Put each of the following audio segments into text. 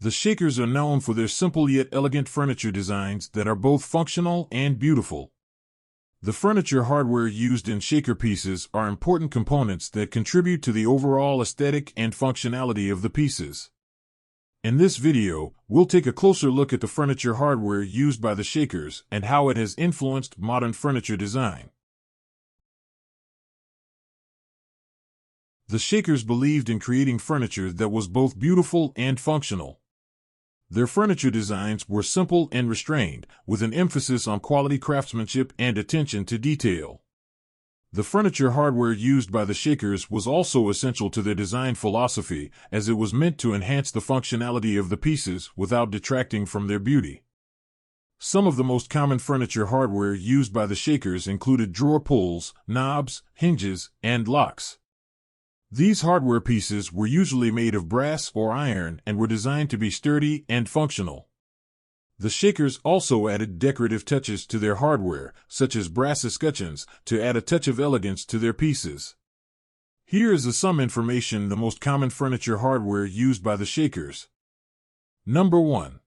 The Shakers are known for their simple yet elegant furniture designs that are both functional and beautiful. The furniture hardware used in shaker pieces are important components that contribute to the overall aesthetic and functionality of the pieces. In this video, we'll take a closer look at the furniture hardware used by the Shakers and how it has influenced modern furniture design. The Shakers believed in creating furniture that was both beautiful and functional. Their furniture designs were simple and restrained, with an emphasis on quality craftsmanship and attention to detail. The furniture hardware used by the Shakers was also essential to their design philosophy, as it was meant to enhance the functionality of the pieces without detracting from their beauty. Some of the most common furniture hardware used by the Shakers included drawer pulls, knobs, hinges, and locks. These hardware pieces were usually made of brass or iron and were designed to be sturdy and functional. The Shakers also added decorative touches to their hardware, such as brass escutcheons, to add a touch of elegance to their pieces. Here is some information: the most common furniture hardware used by the Shakers. Number 1.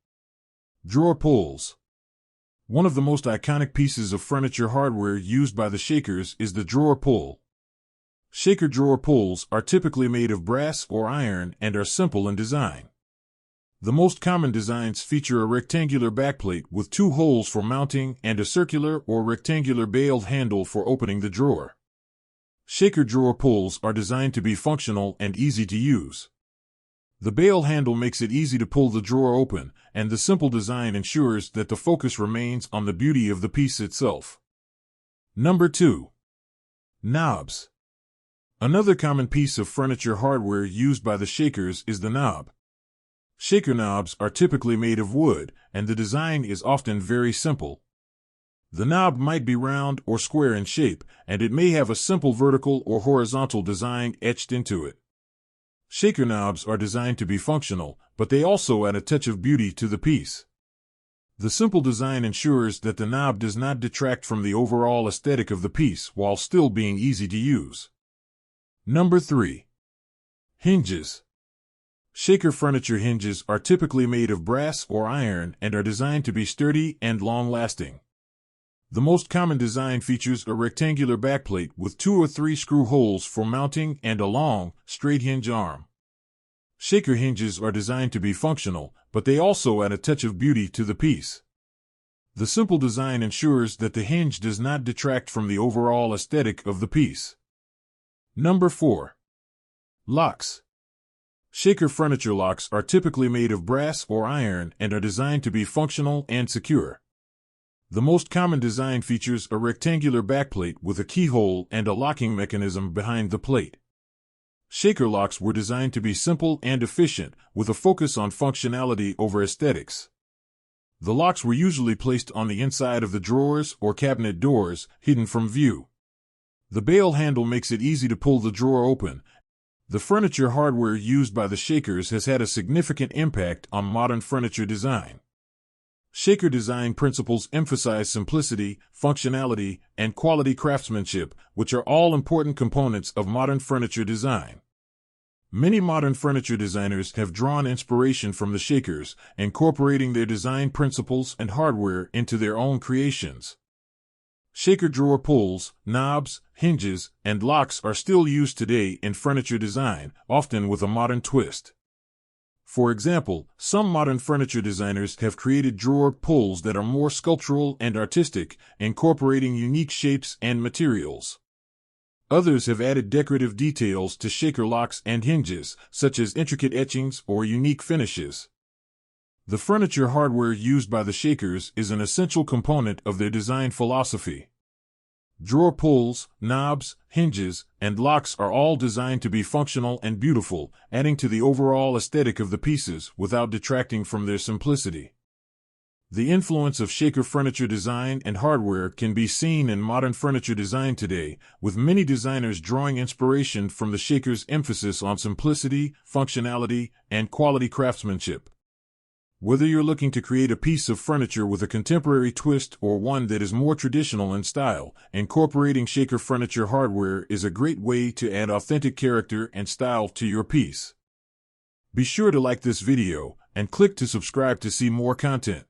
Drawer pulls. One of the most iconic pieces of furniture hardware used by the Shakers is the drawer pull. Shaker drawer pulls are typically made of brass or iron and are simple in design. The most common designs feature a rectangular backplate with 2 holes for mounting and a circular or rectangular bailed handle for opening the drawer. Shaker drawer pulls are designed to be functional and easy to use. The bail handle makes it easy to pull the drawer open, and the simple design ensures that the focus remains on the beauty of the piece itself. Number 2. Knobs. Another common piece of furniture hardware used by the Shakers is the knob. Shaker knobs are typically made of wood, and the design is often very simple. The knob might be round or square in shape, and it may have a simple vertical or horizontal design etched into it. Shaker knobs are designed to be functional, but they also add a touch of beauty to the piece. The simple design ensures that the knob does not detract from the overall aesthetic of the piece while still being easy to use. Number 3. Hinges. Shaker furniture hinges are typically made of brass or iron and are designed to be sturdy and long-lasting. The most common design features a rectangular backplate with 2 or 3 screw holes for mounting and a long, straight hinge arm. Shaker hinges are designed to be functional, but they also add a touch of beauty to the piece. The simple design ensures that the hinge does not detract from the overall aesthetic of the piece. Number 4. Locks. Shaker furniture locks are typically made of brass or iron and are designed to be functional and secure. The most common design features a rectangular backplate with a keyhole and a locking mechanism behind the plate. Shaker locks were designed to be simple and efficient, with a focus on functionality over aesthetics. The locks were usually placed on the inside of the drawers or cabinet doors, hidden from view. The bail handle makes it easy to pull the drawer open. The furniture hardware used by the Shakers has had a significant impact on modern furniture design. Shaker design principles emphasize simplicity, functionality, and quality craftsmanship, which are all important components of modern furniture design. Many modern furniture designers have drawn inspiration from the Shakers, incorporating their design principles and hardware into their own creations. Shaker drawer pulls, knobs, hinges, and locks are still used today in furniture design, often with a modern twist. For example, some modern furniture designers have created drawer pulls that are more sculptural and artistic, incorporating unique shapes and materials. Others have added decorative details to Shaker locks and hinges, such as intricate etchings or unique finishes. The furniture hardware used by the Shakers is an essential component of their design philosophy. Drawer pulls, knobs, hinges, and locks are all designed to be functional and beautiful, adding to the overall aesthetic of the pieces without detracting from their simplicity. The influence of Shaker furniture design and hardware can be seen in modern furniture design today, with many designers drawing inspiration from the Shakers' emphasis on simplicity, functionality, and quality craftsmanship. Whether you're looking to create a piece of furniture with a contemporary twist or one that is more traditional in style, incorporating Shaker furniture hardware is a great way to add authentic character and style to your piece. Be sure to like this video and click to subscribe to see more content.